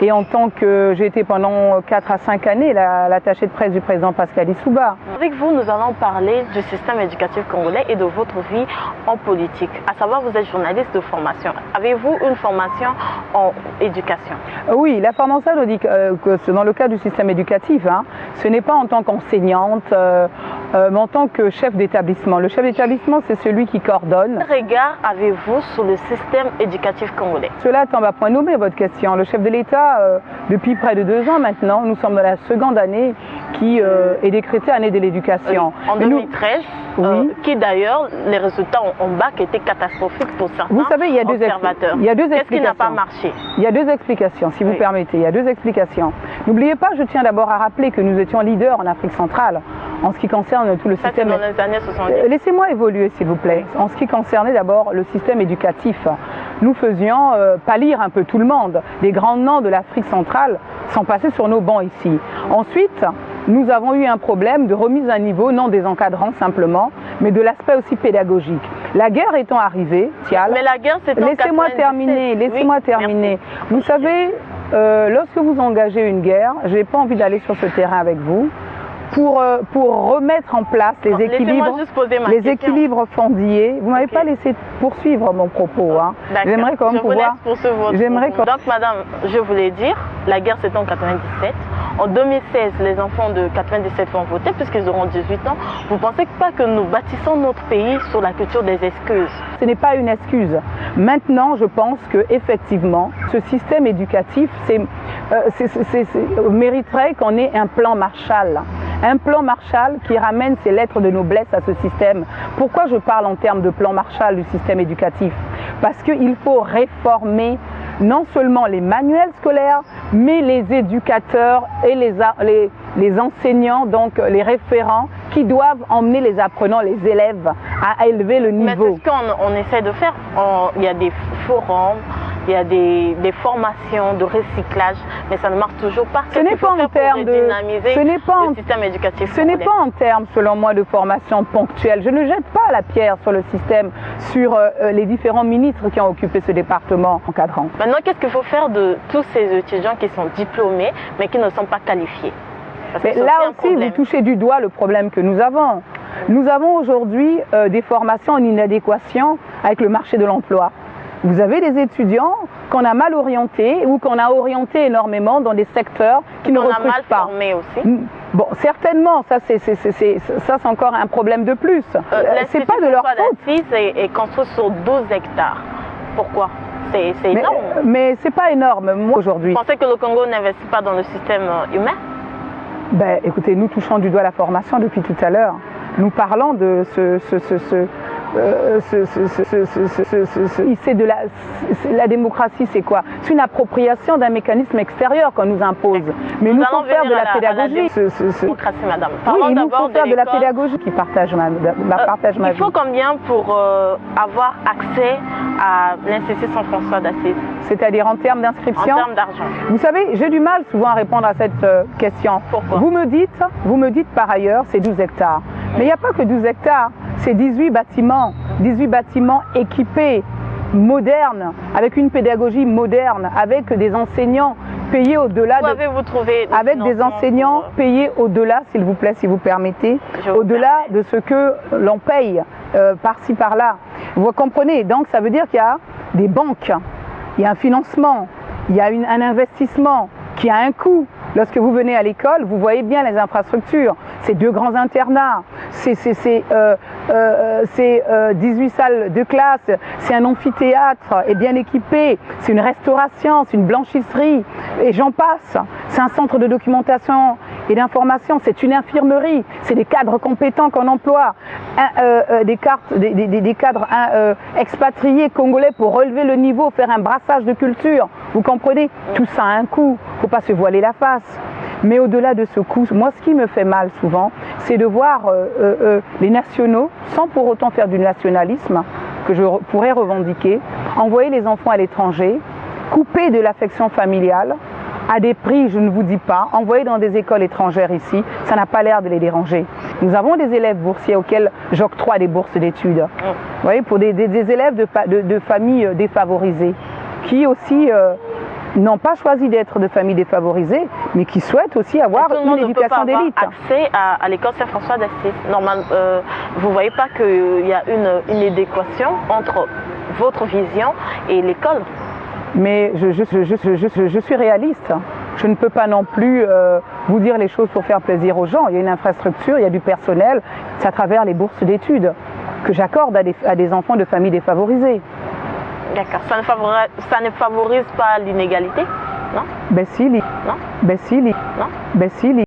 et en tant que j'ai été pendant 4 à 5 années l'attachée de presse du président Pascal Lissouba. Avec vous, nous allons parler du système éducatif congolais et de votre vie en politique. À savoir, vous êtes journaliste de formation. Avez-vous une formation en éducation? Oui, la formation dans le cadre du système éducatif, ce n'est pas en tant qu'enseignante, mais en tant que chef d'établissement. Le chef d'établissement, c'est celui qui coordonne. Quel regard avez-vous sur le système éducatif congolais? Cela t'en va point nommer votre question. Le chef de l'État, depuis près de 2 ans maintenant, nous sommes dans la seconde année qui est décrétée année de l'éducation. En 2013, oui. Qui d'ailleurs, les résultats en bac étaient catastrophiques pour certains. Vous savez, il y a deux observateurs. explications. Qu'est-ce qui n'a pas marché? Il y a 2 explications, si vous permettez. Il y a 2 explications. N'oubliez pas, je tiens d'abord à rappeler que nous étions leaders en Afrique centrale en ce qui concerne tout le système. Dans les années 70. Laissez-moi évoluer, s'il vous plaît. En ce qui concernait d'abord le système éducatif, nous faisions pâlir un peu tout le monde. Les grands noms de l'Afrique centrale sont passés sur nos bancs ici. Ensuite, nous avons eu un problème de remise à niveau, non des encadrants simplement, mais de l'aspect aussi pédagogique. La guerre étant arrivée, mais la guerre, c'est en 97. Laissez-moi terminer. Vous savez, lorsque vous engagez une guerre, je n'ai pas envie d'aller sur ce terrain avec vous, pour remettre en place les équilibres fondillés. Vous ne m'avez pas laissé poursuivre mon propos. J'aimerais quand même pouvoir... Donc, madame, je voulais dire, la guerre c'est en 97. En 2016, les enfants de 97 vont voter puisqu'ils auront 18 ans. Vous ne pensez pas que nous bâtissons notre pays sur la culture des excuses? Ce n'est pas une excuse. Maintenant, je pense qu'effectivement, ce système éducatif mériterait qu'on ait un plan Marshall. Un plan Marshall qui ramène ses lettres de noblesse à ce système. Pourquoi je parle en termes de plan Marshall du système éducatif? Parce qu'il faut réformer non seulement les manuels scolaires, mais les éducateurs et les enseignants, donc les référents, qui doivent emmener les apprenants, les élèves, à élever le niveau. Mais c'est ce qu'on essaie de faire. Il y a des forums, il y a des formations de recyclage, mais ça ne marche toujours pas. Ce n'est pas en termes de système éducatif. Ce n'est pas en termes, selon moi, de formation ponctuelle. Je ne jette pas la pierre sur le système, sur les différents ministres qui ont occupé ce département encadrant. Maintenant, qu'est-ce qu'il faut faire de tous ces étudiants qui sont diplômés, mais qui ne sont pas qualifiés? Mais là aussi, vous touchez du doigt le problème que nous avons. Nous avons aujourd'hui des formations en inadéquation avec le marché de l'emploi. Vous avez des étudiants qu'on a mal orientés ou qu'on a orientés énormément dans des secteurs qui ne recrutent pas. On a mal formés aussi. Bon, certainement, ça c'est encore un problème de plus. C'est pas de leur faute. Est construit sur 12 hectares. Pourquoi? C'est énorme. Mais c'est pas énorme, moi, aujourd'hui. Vous pensez que le Congo n'investit pas dans le système humain? Ben, écoutez, nous touchons du doigt la formation depuis tout à l'heure. Nous parlons de la démocratie, c'est quoi? C'est une appropriation d'un mécanisme extérieur qu'on nous impose. Mais nous faut faire de la pédagogie. Démocratie, madame. Oui, nous faut faire de la pédagogie qui partage ma vie. Il faut combien pour avoir accès à l'Institut Saint-François d'Assise? C'est-à-dire en termes d'inscription? En termes d'argent. Vous savez, j'ai du mal souvent à répondre à cette question. Pourquoi? Vous me dites par ailleurs, c'est 12 hectares. Mais il n'y a pas que 12 hectares, c'est 18 bâtiments équipés, modernes, avec une pédagogie moderne, avec des enseignants payés au-delà avec des enseignants payés au-delà, s'il vous plaît, si vous permettez, au-delà de ce que l'on paye par-ci, par-là. Vous comprenez? Donc ça veut dire qu'il y a des banques, il y a un financement, il y a un investissement qui a un coût. Lorsque vous venez à l'école, vous voyez bien les infrastructures. C'est 2 grands internats, c'est 18 salles de classe, c'est un amphithéâtre et bien équipé, c'est une restauration, c'est une blanchisserie, et j'en passe. C'est un centre de documentation et d'information, c'est une infirmerie, c'est des cadres compétents qu'on emploie, des cadres expatriés congolais pour relever le niveau, faire un brassage de culture. Vous comprenez? Tout ça a un coût, il ne faut pas se voiler la face. Mais au-delà de ce coût, moi ce qui me fait mal souvent, c'est de voir les nationaux, sans pour autant faire du nationalisme, que je pourrais revendiquer, envoyer les enfants à l'étranger, couper de l'affection familiale, à des prix, je ne vous dis pas, envoyés dans des écoles étrangères ici, ça n'a pas l'air de les déranger. Nous avons des élèves boursiers auxquels j'octroie des bourses d'études. Vous voyez, pour des élèves de familles défavorisées, qui aussi n'ont pas choisi d'être de familles défavorisées, mais qui souhaitent aussi avoir une éducation d'élite. Accès à l'école Saint-François d'Assise. Normalement, vous ne voyez pas qu'il y a une adéquation entre votre vision et l'école? Mais je suis réaliste. Je ne peux pas non plus vous dire les choses pour faire plaisir aux gens. Il y a une infrastructure, il y a du personnel. C'est à travers les bourses d'études que j'accorde à des enfants de familles défavorisées. D'accord. Ça ne favorise pas l'inégalité, non? Ben si, non? Ben si, non? Ben si.